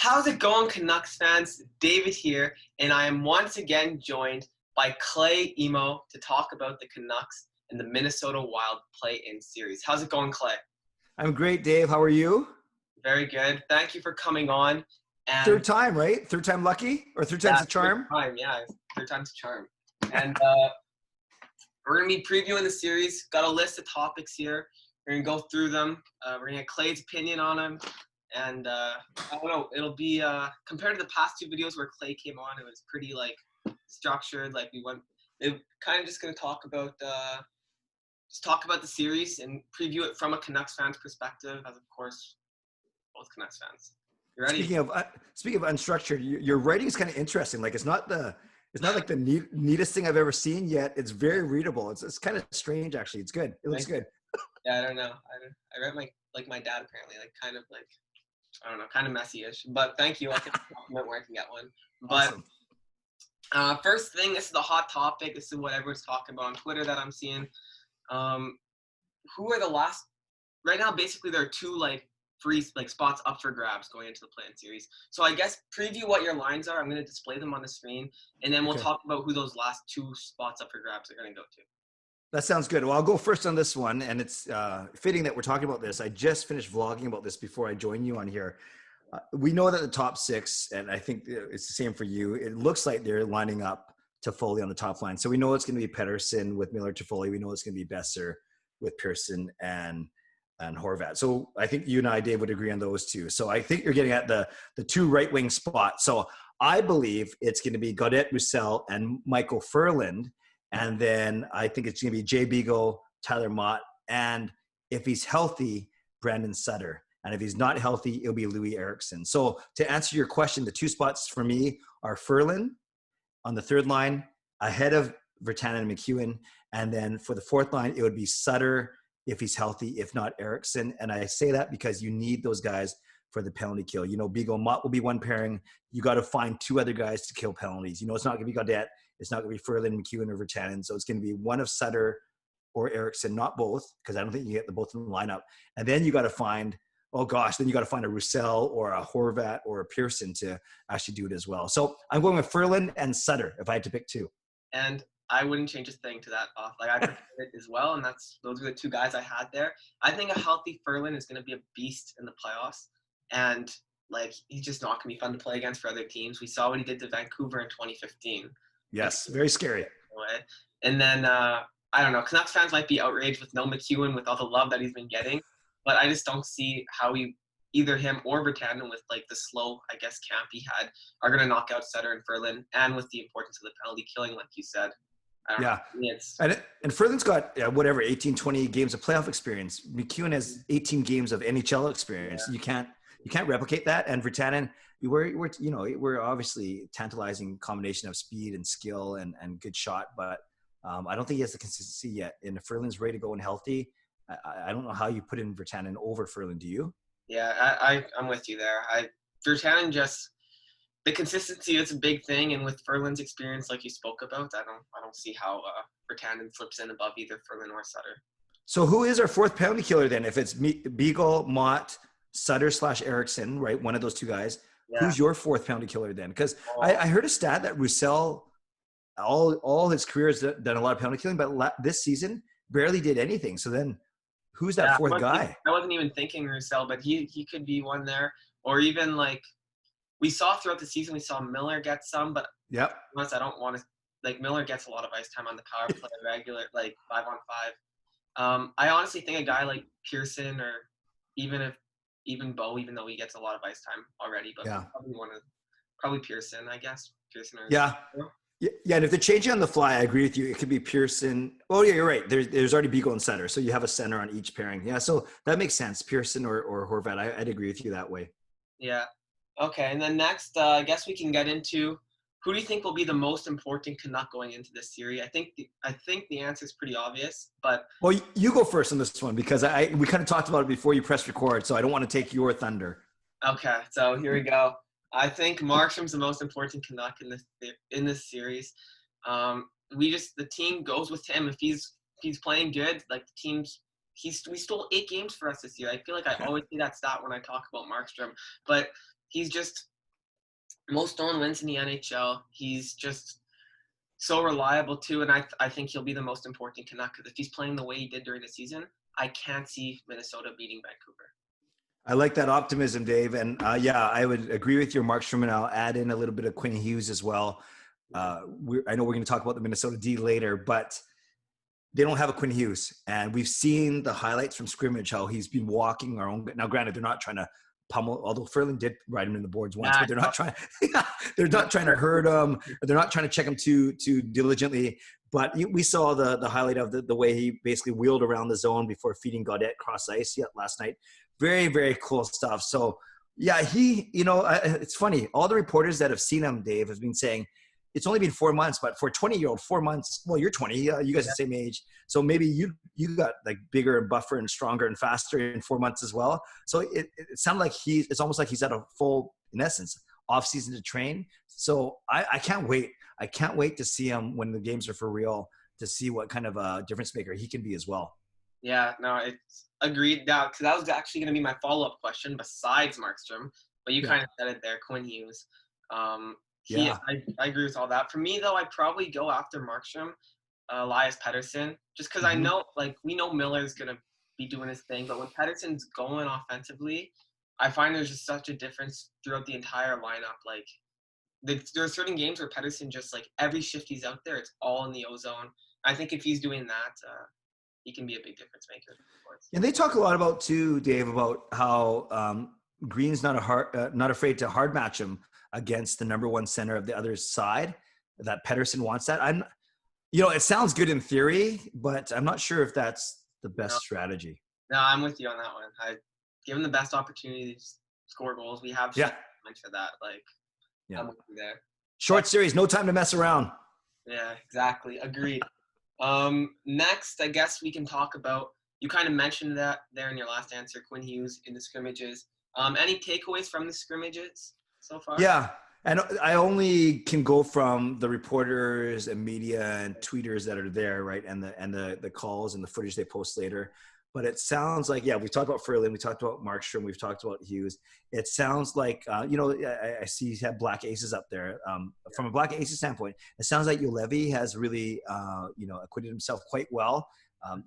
How's it going, Canucks fans? David here, and I am once again joined by Clay Imoo to talk about the Canucks and the Minnesota Wild play-in series. How's it going, Clay? I'm great, Dave. How are you? Very good. Thank you for coming on. And Third time, right? Third time lucky? Or third time's the charm? Third time's a charm. And we're going to be previewing the series. Got a list of topics here. We're going to go through them. We're going to get Clay's opinion on them. And I don't know, it'll be compared to the past two videos where Clay came on, it was pretty structured. It kind of just going to talk about the series and preview it from a Canucks fan's perspective, as of course both Canucks fans. You ready? Speaking of unstructured, your writing is kind of interesting. Like it's not like the neatest thing I've ever seen yet. It's very readable. It's kind of strange actually. It's good. It looks good. Yeah, I don't know. I read my dad apparently, I don't know, kind of messy-ish. But thank you. I can compliment where I can get one. But Awesome. First thing, this is the hot topic. This is what everyone's talking about on Twitter that I'm seeing. Who are the last? Right now, basically, there are two free spots up for grabs going into the play-in series. So I guess preview what your lines are. I'm going to display them on the screen, and then we'll talk about who those last two spots up for grabs are going to go to. That sounds good. Well, I'll go first on this one, and it's fitting that we're talking about this. I just finished vlogging about this before I joined you on here. We know that the top six, and I think it's the same for you, it looks like they're lining up Toffoli on the top line. So we know it's going to be Pettersson with Miller Toffoli. We know it's going to be Besser with Pearson and Horvat. So I think you and I, Dave, would agree on those two. So I think you're getting at the two right-wing spots. So I believe it's going to be Gaudette Roussel and Michael Ferland. And then I think it's going to be Jay Beagle, Tyler Mott, and if he's healthy, Brandon Sutter. And if he's not healthy, it'll be Louis Eriksson. So to answer your question, the two spots for me are Ferland on the third line, ahead of Virtanen and McEwen. And then for the fourth line, it would be Sutter if he's healthy, if not Eriksson. And I say that because you need those guys for the penalty kill. You know, Beagle, Mott will be one pairing. You got to find two other guys to kill penalties. You know, it's not going to be Gaudette. It's not going to be Ferland, McEwen, or Virtanen. So it's going to be one of Sutter or Eriksson, not both, because I don't think you get the both in the lineup. And then you got to find, then you got to find a Roussel or a Horvat or a Pearson to actually do it as well. So I'm going with Ferland and Sutter if I had to pick two. And I wouldn't change a thing to that off. I prefer it as well, and those are the two guys I had there. I think a healthy Ferland is going to be a beast in the playoffs, and he's just not going to be fun to play against for other teams. We saw what he did to Vancouver in 2015. Yes, very scary. And then, I don't know, Canucks fans might be outraged with no McEwen with all the love that he's been getting, but I just don't see how either him or Virtanen with the slow, I guess, camp he had are going to knock out Sutter and Ferland, and with the importance of the penalty killing, like you said. Yeah. And Ferland's got 18, 20 games of playoff experience. McEwen has 18 games of NHL experience. Yeah. You can't replicate that. And Virtanen, we're obviously tantalizing combination of speed and skill and good shot, but I don't think he has the consistency yet. And if Ferland's ready to go and healthy, I don't know how you put in Virtanen over Ferland. Do you? Yeah, I'm with you there. Virtanen just the consistency is a big thing, and with Ferland's experience, like you spoke about, I don't see how Virtanen slips in above either Ferland or Sutter. So who is our fourth penalty killer then? If it's Beagle, Mott, Sutter / Eriksson, right? One of those two guys. Yeah. Who's your fourth penalty killer then? Because I heard a stat that Roussel, all his career has done a lot of penalty killing, but this season barely did anything. So then who's that fourth guy? I wasn't even thinking Roussel, but he could be one there. Or even we saw throughout the season, we saw Miller get some, but unless I don't want to, Miller gets a lot of ice time on the power play, regular, 5-on-5. I honestly think a guy like Pearson or even Bo, even though he gets a lot of ice time already, but probably Pearson, I guess. Pearson or Yeah, and if they're changing on the fly, I agree with you. It could be Pearson. Oh, yeah, you're right. There's already Beagle and Sutter, so you have a center on each pairing. Yeah, so that makes sense. Pearson or Horvat. I'd agree with you that way. Yeah. Okay, and then next, I guess we can get into who do you think will be the most important Canuck going into this series? I think the answer is pretty obvious, but well, you go first on this one because we kind of talked about it before you pressed record, so I don't want to take your thunder. Okay, so here we go. I think Markstrom's the most important Canuck in this series. The team goes with him if he's playing good. The team's we stole 8 games for us this year. I feel like I always see that stat when I talk about Markstrom, but he's just most stolen wins in the NHL. He's just so reliable too, and I think he'll be the most important Canuck because if he's playing the way he did during the season, I can't see Minnesota beating Vancouver. I like that optimism, Dave. And yeah, I would agree with your Markstrom, and I'll add in a little bit of Quinn Hughes as well. I know we're going to talk about the Minnesota D later, but they don't have a Quinn Hughes. And we've seen the highlights from scrimmage, how he's been walking our own. Now, granted, they're not trying to pummel, although Furlan did ride him in the boards once, but they're not trying, they're not trying to hurt him. They're not trying to check him too diligently. But we saw the highlight of the way he basically wheeled around the zone before feeding Gaudette cross ice last night. Very, very cool stuff. So, yeah, it's funny. All the reporters that have seen him, Dave, have been saying it's only been 4 months, but for a 20-year-old, 4 months, well, you're 20. You guys are the same age. So maybe you got like bigger and buffer and stronger and faster in 4 months as well. So it sounded like it's almost like he's at a full, in essence, off season to train. So I can't wait. I can't wait to see him when the games are for real, to see what kind of a difference maker he can be as well. Yeah, no, it's agreed. Now, because that was actually going to be my follow-up question besides Markstrom, but you kind of said it there, Quinn Hughes. I agree with all that. For me, though, I'd probably go after Markstrom, Elias Pettersson, just because I know, we know Miller's going to be doing his thing, but when Pettersson's going offensively, I find there's just such a difference throughout the entire lineup. There are certain games where Pettersson just, every shift he's out there, it's all in the ozone. I think if he's doing that, he can be a big difference maker. And they talk a lot about too, Dave, about how Green's not afraid to hard match him against the number one center of the other side. That Pettersson wants that. It sounds good in theory, but I'm not sure if that's the best strategy. No, I'm with you on that one. I give him the best opportunities to score goals. We have for that. I'm with you there. Short series, no time to mess around. Yeah, exactly. Agreed. Next, I guess we can talk about, you kind of mentioned that there in your last answer, Quinn Hughes in the scrimmages. Any takeaways from the scrimmages so far? Yeah, and I only can go from the reporters and media and tweeters that are there, right, and the calls and the footage they post later. But it sounds like, we talked about Furlan, we talked about Markstrom, we've talked about Hughes. It sounds like, I see you have Black Aces up there. From a Black Aces standpoint, it sounds like Juolevi has really, acquitted himself quite well.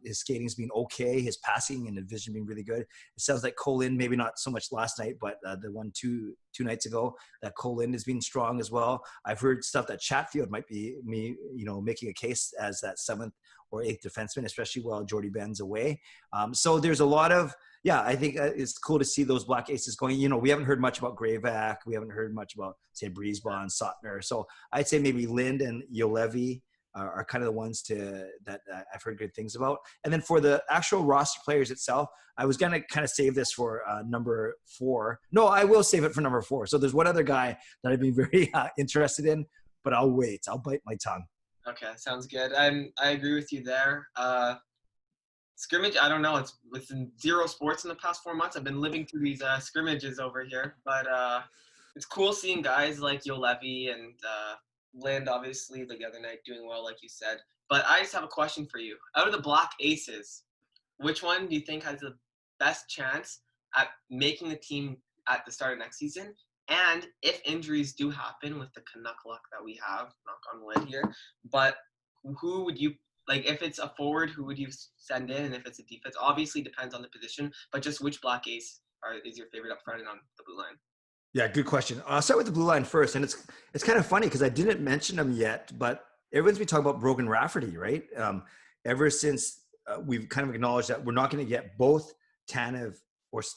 His skating's been okay. His passing and vision being really good. It sounds like Colin, maybe not so much last night, but the one two nights ago, that Colin has been strong as well. I've heard stuff that Chatfield might be making a case as that 7th or 8th defenseman, especially while Jordy Ben's away. So there's a lot of, I think it's cool to see those Black Aces going. We haven't heard much about Gravac. We haven't heard much about, say, Breezeball and Sotner. So I'd say maybe Lind and Juolevi are kind of the ones that I've heard good things about. And then for the actual roster players itself, I was going to kind of save this for number 4. No, I will save it for number 4. So there's one other guy that I've been very interested in, but I'll wait. I'll bite my tongue. Okay, sounds good. I agree with you there. Scrimmage, I don't know. It's within zero sports in the past 4 months. I've been living through these scrimmages over here, but it's cool seeing guys like Juolevi and Lind, obviously, the other night doing well, like you said. But I just have a question for you. Out of the Black Aces, which one do you think has the best chance at making the team at the start of next season? And if injuries do happen with the Canuck luck that we have, knock on wood here, but who would you, if it's a forward, who would you send in? And if it's a defense, obviously depends on the position, but just which Black Ace is your favorite up front and on the blue line? Yeah, good question. I'll start with the blue line first. And it's kind of funny because I didn't mention them yet, but everyone's been talking about Brogan Rafferty, right? Ever since we've kind of acknowledged that we're not going to get both Tanev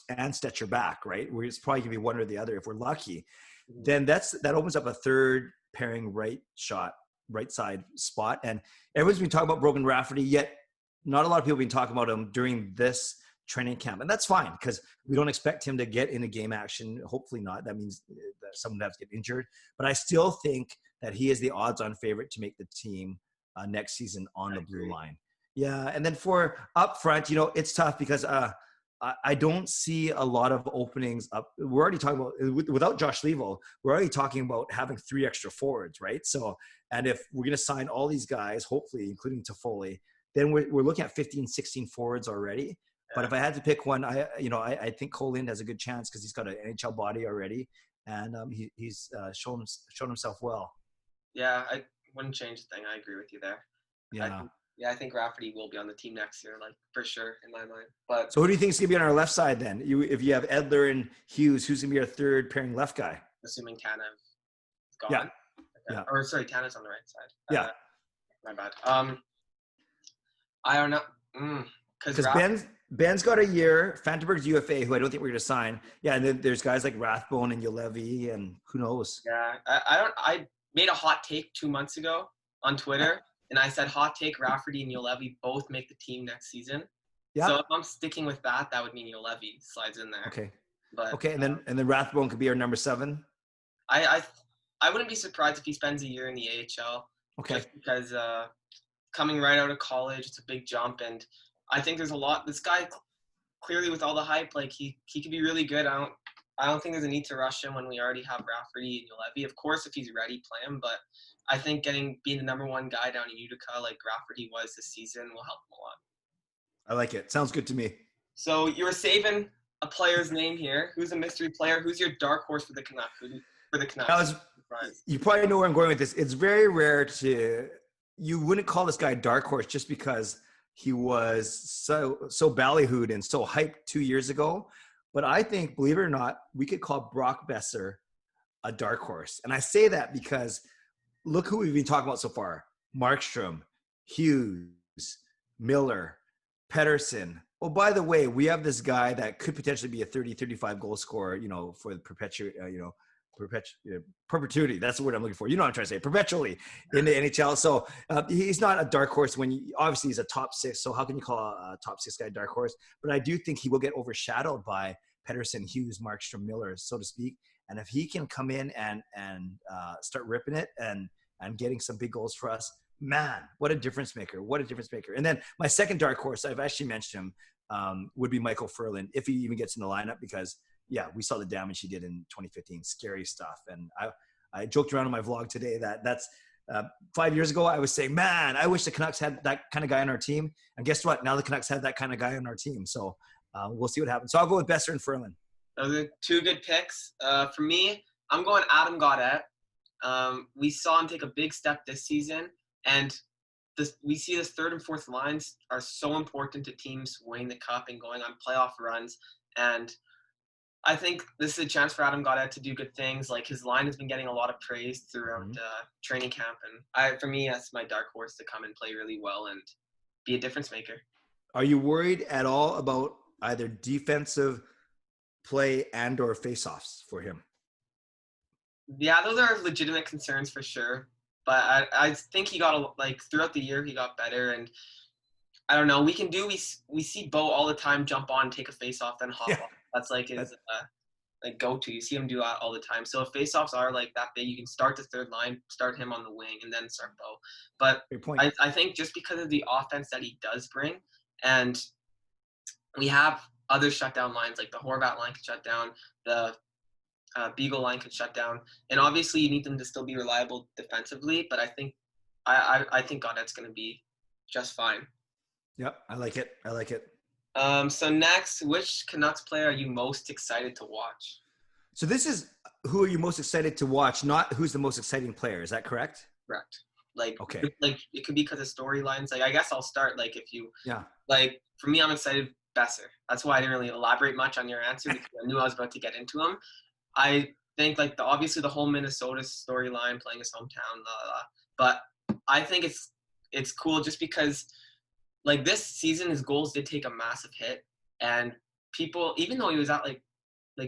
and Stetcher back, right? It's probably going to be one or the other if we're lucky. Then that opens up a third pairing right side spot. And everyone's been talking about Brogan Rafferty, yet not a lot of people have been talking about him during this training camp. And that's fine because we don't expect him to get into game action. Hopefully not. That means that someone has to get injured. But I still think that he is the odds-on favorite to make the team next season on the blue line. Yeah, and then for up front, it's tough because I don't see a lot of openings up. We're already talking about, without Josh Levo, we're already talking about having 3 extra forwards, right? So, and if we're going to sign all these guys, hopefully, including Toffoli, then we're looking at 15, 16 forwards already. But if I had to pick one, I think Colin has a good chance because he's got an NHL body already. and he's shown himself well. Yeah, I wouldn't change a thing. I agree with you there. Yeah. I think Rafferty will be on the team next year, like for sure in my mind. But so who do you think is gonna be on our left side then? If you have Edler and Hughes, who's gonna be our third pairing left guy? assuming Tanev is gone. Yeah. Okay. Yeah. Or sorry, Tanev's on the right side. Yeah. My bad. I don't know. Because Ben's got a year. Fantenberg's UFA, who I don't think we're going to sign. Yeah, and then there's guys like Rathbone and Ulevi, and who knows? Yeah, I made a hot take 2 months ago on Twitter, and I said hot take Rafferty and Ulevi both make the team next season. Yeah. So if I'm sticking with that, that would mean Ulevi slides in there. Okay. But okay, and then Rathbone could be our number 7. I wouldn't be surprised if he spends a year in the AHL. Okay. Just because coming right out of college, it's a big jump, and I think there's a lot. This guy clearly, with all the hype, like he could be really good. I don't think there's a need to rush him when we already have Rafferty and Ulevi. Of course, if he's ready, play him. But I think being the number 1 guy down in Utica, like Rafferty was this season, will help him a lot. I like it. Sounds good to me. So you were saving a player's name here. Who's a mystery player? Who's your dark horse for the Canucks? You probably know where I'm going with this. It's very rare you wouldn't call this guy a dark horse just because he was so ballyhooed and so hyped 2 years ago. But I think, believe it or not, we could call Brock Besser a dark horse. And I say that because look who we've been talking about so far. Markstrom, Hughes, Miller, Pettersson. Oh, by the way, we have this guy that could potentially be a 30, 35 goal scorer, for the perpetuity. That's the word I'm looking for. You know what I'm trying to say. Perpetually in the NHL. So he's not a dark horse obviously he's a top 6. So how can you call a top 6 guy dark horse? But I do think he will get overshadowed by Pettersson, Hughes, Markstrom, Miller, so to speak. And if he can come in and start ripping it and getting some big goals for us, man, what a difference maker. What a difference maker. And then my second dark horse, I've actually mentioned him, would be Michael Furlan, if he even gets in the lineup, because yeah, we saw the damage he did in 2015. Scary stuff. And I joked around in my vlog today that's 5 years ago, I was saying, man, I wish the Canucks had that kind of guy on our team. And guess what? Now the Canucks have that kind of guy on our team. So we'll see what happens. So I'll go with Besser and Furlan. Those are 2 good picks. For me, I'm going Adam Gaudette. We saw him take a big step this season. And we see this 3rd and 4th lines are so important to teams winning the cup and going on playoff runs. And I think this is a chance for Adam Gaudette to do good things. Like, his line has been getting a lot of praise throughout training camp. And for me, that's my dark horse to come and play really well and be a difference maker. Are you worried at all about either defensive play and or faceoffs for him? Yeah, those are legitimate concerns for sure. But I think he got, throughout the year, he got better. And I don't know, we see Bo all the time jump on, take a faceoff, then hop off. That's like his go-to. You see him do that all the time. So if faceoffs are like that big, you can start the 3rd line, start him on the wing, and then start Bo. But I think just because of the offense that he does bring, and we have other shutdown lines, like the Horvat line can shut down, the Beagle line can shut down, and obviously you need them to still be reliable defensively. But I think Gaudette's going to be just fine. Yep, I like it. So next, which Canucks player are you most excited to watch? So this is who are you most excited to watch, not who's the most exciting player. Is that correct? Correct. Okay. It could be because of storylines. I guess I'll start. Yeah. For me, I'm excited Besser. That's why I didn't really elaborate much on your answer, because I knew I was about to get into him. I think obviously the whole Minnesota storyline, playing his hometown, but I think it's cool just because this season his goals did take a massive hit, and people, even though he was at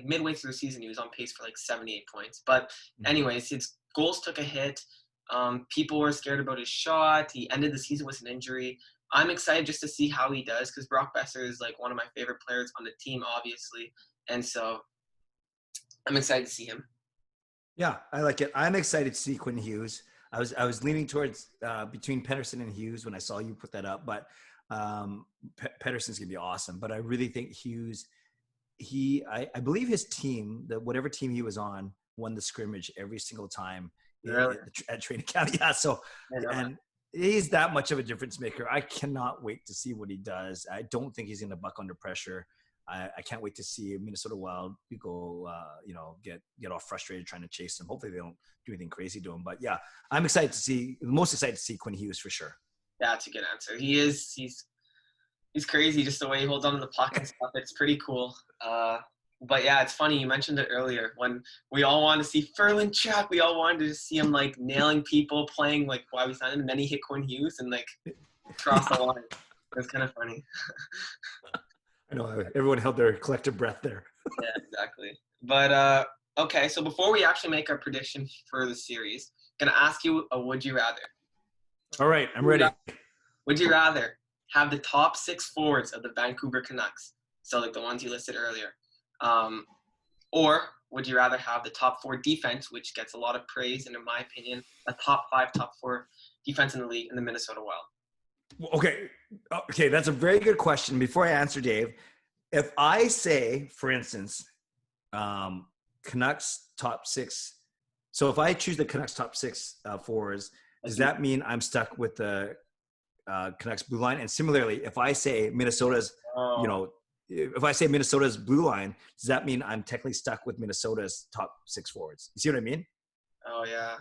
midway through the season, he was on pace for 78 points. But anyways, his goals took a hit. People were scared about his shot. He ended the season with an injury. I'm excited just to see how he does, because Brock Besser is one of my favorite players on the team, obviously. And so I'm excited to see him. Yeah, I like it. I'm excited to see Quinn Hughes. I was leaning towards between Pettersson and Hughes when I saw you put that up, but Pettersson's gonna be awesome. But I really think Hughes, I believe his team, whatever team he was on, won the scrimmage every single time at training camp. Yeah, so and he's that much of a difference maker. I cannot wait to see what he does. I don't think he's gonna buck under pressure. I can't wait to see Minnesota Wild go, get all frustrated trying to chase them. Hopefully they don't do anything crazy to him. But yeah, I'm most excited to see Quinn Hughes for sure. Yeah, that's a good answer. He's crazy just the way he holds on to the puck and stuff. It's pretty cool. But yeah, it's funny. You mentioned it earlier when we all wanted to see Ferland Chuck. We all wanted to see him like nailing people, playing like why we signed him, and then he hit Quinn Hughes and like crossed the line. It was kind of funny. I know everyone held their collective breath there. Yeah, exactly. But okay, so before we actually make our prediction for the series, I'm gonna ask you a would you rather. All right, I'm ready. Would you rather have the top 6 forwards of the Vancouver Canucks, so like the ones you listed earlier, or would you rather have the top 4 defense, which gets a lot of praise, and in my opinion, a top 4 defense in the league in the Minnesota Wild? Okay, that's a very good question. Before I answer, Dave, if I say, for instance, Canucks top 6, so if I choose the Canucks top 6 forwards, does that mean I'm stuck with the Canucks blue line? And similarly, if I say Minnesota's, if I say Minnesota's blue line, does that mean I'm technically stuck with Minnesota's top 6 forwards? You see what I mean? Oh yeah.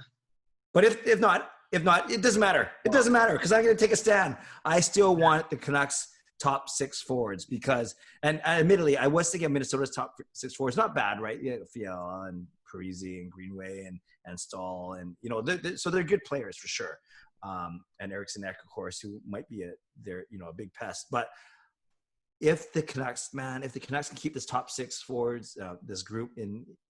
But if not, it doesn't matter. It doesn't matter because I'm going to take a stand. I still want the Canucks top 6 forwards because, and admittedly, I was thinking of Minnesota's top 6 forwards. Not bad, right? Yeah, Fiala and Parise and Greenway and Stahl and so they're good players for sure. And Eriksson Ek, of course, who might be a big pest. But if the Canucks can keep this top 6 forwards, this group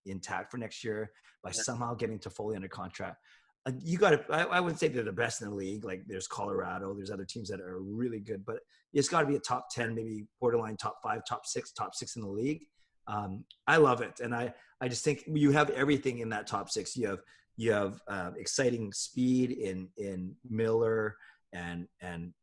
intact for next year by somehow getting Toffoli under contract, I wouldn't say they're the best in the league. Like there's Colorado, there's other teams that are really good, but it's got to be a top 10, maybe borderline top 5, top 6 in the league. I love it. And I just think you have everything in that top 6. You have exciting speed in Miller and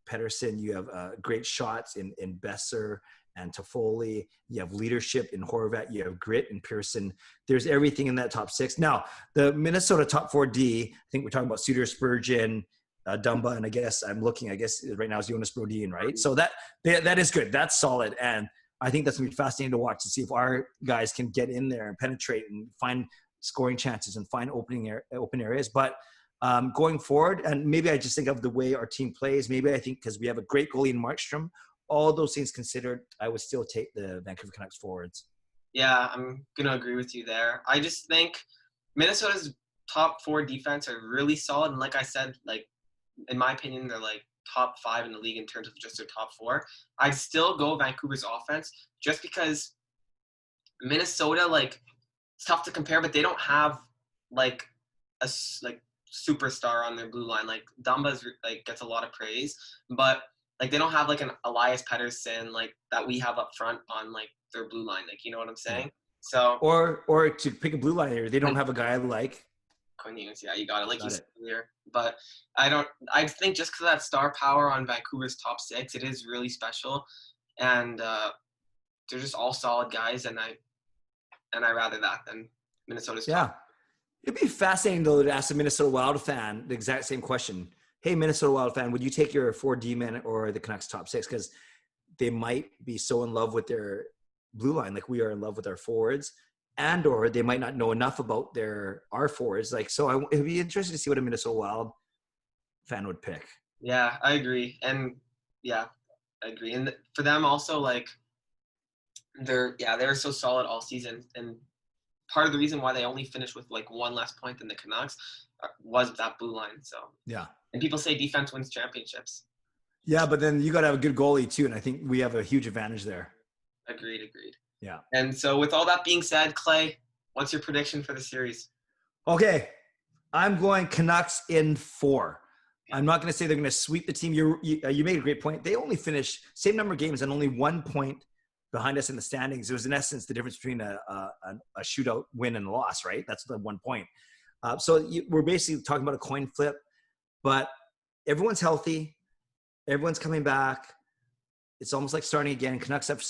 Pettersson. You have great shots in Besser and Toffoli. You have leadership in Horvat. You have grit in Pearson. There's everything in that top 6. Now, the Minnesota top 4D, I think we're talking about Suter, Spurgeon, Dumba, and I guess right now is Jonas Brodin, right? So that is good. That's solid. And I think that's going to be fascinating to watch to see if our guys can get in there and penetrate and find scoring chances and find open areas. But going forward, and maybe I just think of the way our team plays, maybe I think because we have a great goalie in Markstrom, all those things considered, I would still take the Vancouver Canucks forwards. Yeah, I'm going to agree with you there. I just think Minnesota's top 4 defense are really solid. And like I said, like in my opinion, they're like top 5 in the league in terms of just their top 4. I'd still go Vancouver's offense just because Minnesota, like, it's tough to compare, but they don't have like a superstar on their blue line. Like Dumba's like gets a lot of praise, but like they don't have like an Elias Pettersson like that we have up front on like their blue line. Like, you know what I'm saying? So or to pick a blue liner, they don't have a guy like Quinn Hughes. Yeah, you got it. Like you said earlier, but I think just because of that star power on Vancouver's top 6, it is really special, and they're just all solid guys, and I rather that than Minnesota's top. It'd be fascinating, though, to ask a Minnesota Wild fan the exact same question. Hey, Minnesota Wild fan, would you take your 4D men or the Canucks top 6? Because they might be so in love with their blue line like we are in love with our forwards, and or they might not know enough about our forwards. Like, so it'd be interesting to see what a Minnesota Wild fan would pick. Yeah, I agree. And yeah, I agree. And for them also, like, they're so solid all season, and part of the reason why they only finished with like 1 less point than the Canucks was that blue line. So yeah, and people say defense wins championships. Yeah, but then you got to have a good goalie too, and I think we have a huge advantage there. Agreed. Yeah. And so with all that being said, Clay, what's your prediction for the series? Okay, I'm going Canucks in 4. I'm not going to say they're going to sweep the team. You made a great point. They only finished same number of games and only 1 point behind us in the standings. It was in essence the difference between a shootout win and a loss, right? That's the 1 point. So we're basically talking about a coin flip, but everyone's healthy. Everyone's coming back. It's almost like starting again. Canucks have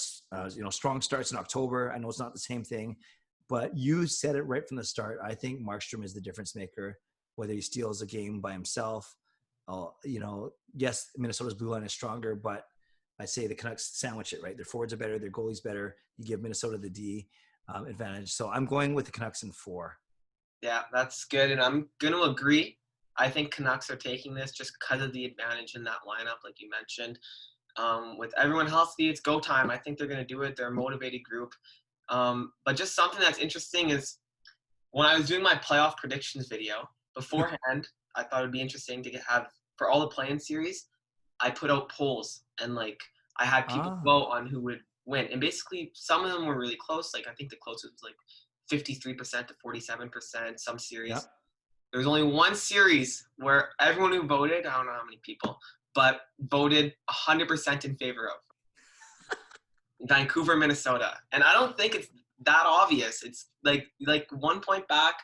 strong starts in October. I know it's not the same thing, but you said it right from the start. I think Markstrom is the difference maker, whether he steals a game by himself. Yes, Minnesota's blue line is stronger, but I say the Canucks sandwich it, right? Their forwards are better, their goalie's better. You give Minnesota the D advantage. So I'm going with the Canucks in 4. Yeah, that's good. And I'm going to agree. I think Canucks are taking this just because of the advantage in that lineup, like you mentioned. With everyone healthy, it's go time. I think they're going to do it. They're a motivated group. But just something that's interesting is when I was doing my playoff predictions video beforehand, I thought it'd be interesting to have for all the play-in series. I put out polls and like I had people vote on who would win, and basically some of them were really close. Like I think the closest was like 53% to 47%. Some series. Yep. There was only one series where everyone who voted, I don't know how many people, but voted 100% in favor of Vancouver, Minnesota. And I don't think it's that obvious. It's like 1 point back,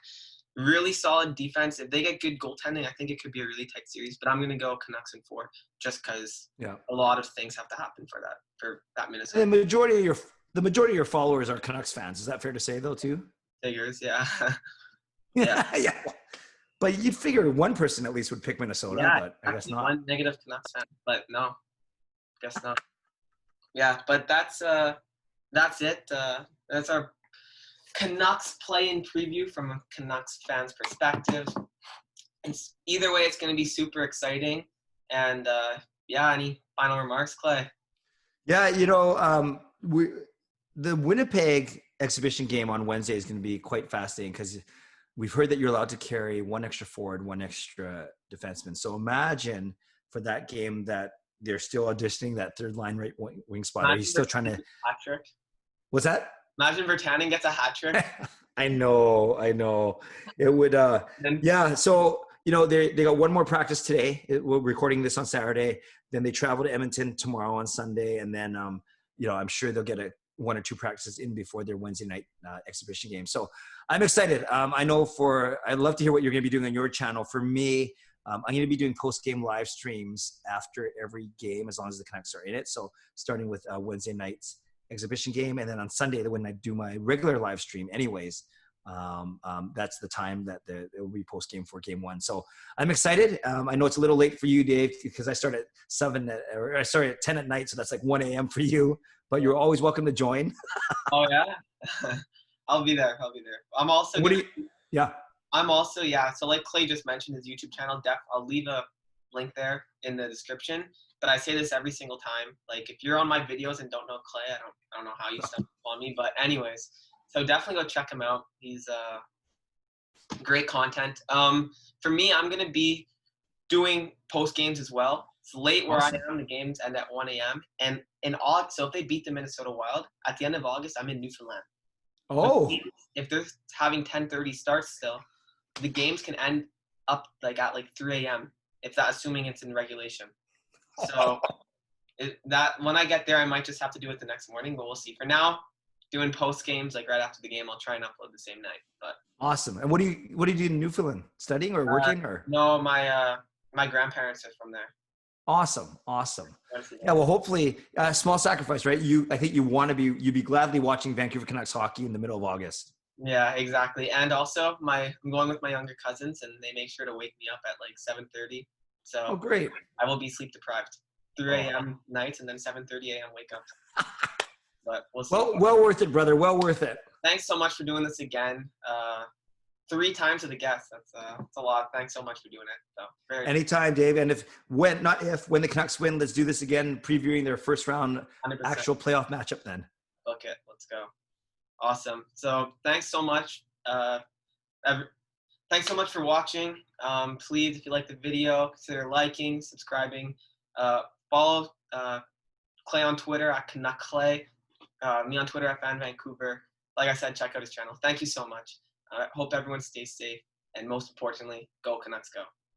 really solid defense. If they get good goaltending, I think it could be a really tight series. But I'm going to go Canucks in 4 just because a lot of things have to happen for that Minnesota. And the majority of your followers are Canucks fans. Is that fair to say, though, too? Figures, yeah. Yeah. But you'd figure one person at least would pick Minnesota, but I guess not. One negative Canucks fan, but no, guess not. Yeah, but that's it. That's our Canucks play-in preview from a Canucks fan's perspective. And either way, it's going to be super exciting. And any final remarks, Clay? Yeah, the Winnipeg exhibition game on Wednesday is going to be quite fascinating because we've heard that you're allowed to carry one extra forward, one extra defenseman. So imagine for that game that they're still auditioning that third line right wing spot. Are you still trying to hat trick? What's that? Imagine Virtanen gets a hat trick. I know. It would. Yeah. So they got one more practice today. We're recording this on Saturday. Then they travel to Edmonton tomorrow on Sunday, and then I'm sure they'll get 1 or 2 practices in before their Wednesday night exhibition game. So I'm excited. I'd love to hear what you're going to be doing on your channel. For me, I'm going to be doing post-game live streams after every game as long as the Canucks are in it. So starting with Wednesday night's exhibition game. And then on Sunday, when I do my regular live stream anyways, that's the time that it will be post-game for game 1. So I'm excited. I know it's a little late for you, Dave, because I start at 10 at night. So that's like 1 a.m. for you, but you're always welcome to join. Oh yeah. I'll be there. I'm also, so like Clay just mentioned his YouTube channel, I'll leave a link there in the description, but I say this every single time. Like if you're on my videos and don't know Clay, I don't know how you stumbled on me, but anyways, so definitely go check him out. He's great content. For me, I'm going to be doing post games as well. It's late where I am. The games end at 1 a.m. And in August, so if they beat the Minnesota Wild, at the end of August, I'm in Newfoundland. Oh. If they're having 10:30 starts still, the games can end up at 3 a.m. Assuming it's in regulation. So when I get there, I might just have to do it the next morning, but we'll see. For now, doing post games right after the game, I'll try and upload the same night. But awesome. And what do you do in Newfoundland? Studying or working or? No, my grandparents are from there. Awesome. Yeah, well, hopefully, small sacrifice, right? I think you'd be gladly watching Vancouver Canucks hockey in the middle of August. Yeah, exactly. And also, I'm going with my younger cousins, and they make sure to wake me up at 7:30. So great. I will be sleep deprived. 3 a.m. nights and then 7:30 a.m. wake up. But we'll see. Well worth it, brother. Well worth it. Thanks so much for doing this again. 3 times with a guest. That's a lot. Thanks so much for doing it. So anytime, Dave. And when the Canucks win, let's do this again, previewing their first round 100%. Actual playoff matchup then. Book it. Let's go. Awesome. So thanks so much. Thanks so much for watching. Please, if you like the video, consider liking, subscribing. Follow Clay on Twitter at Canuck Clay. Me on Twitter at Fan Vancouver. Like I said, check out his channel. Thank you so much. I hope everyone stays safe. And most importantly, go Canucks go.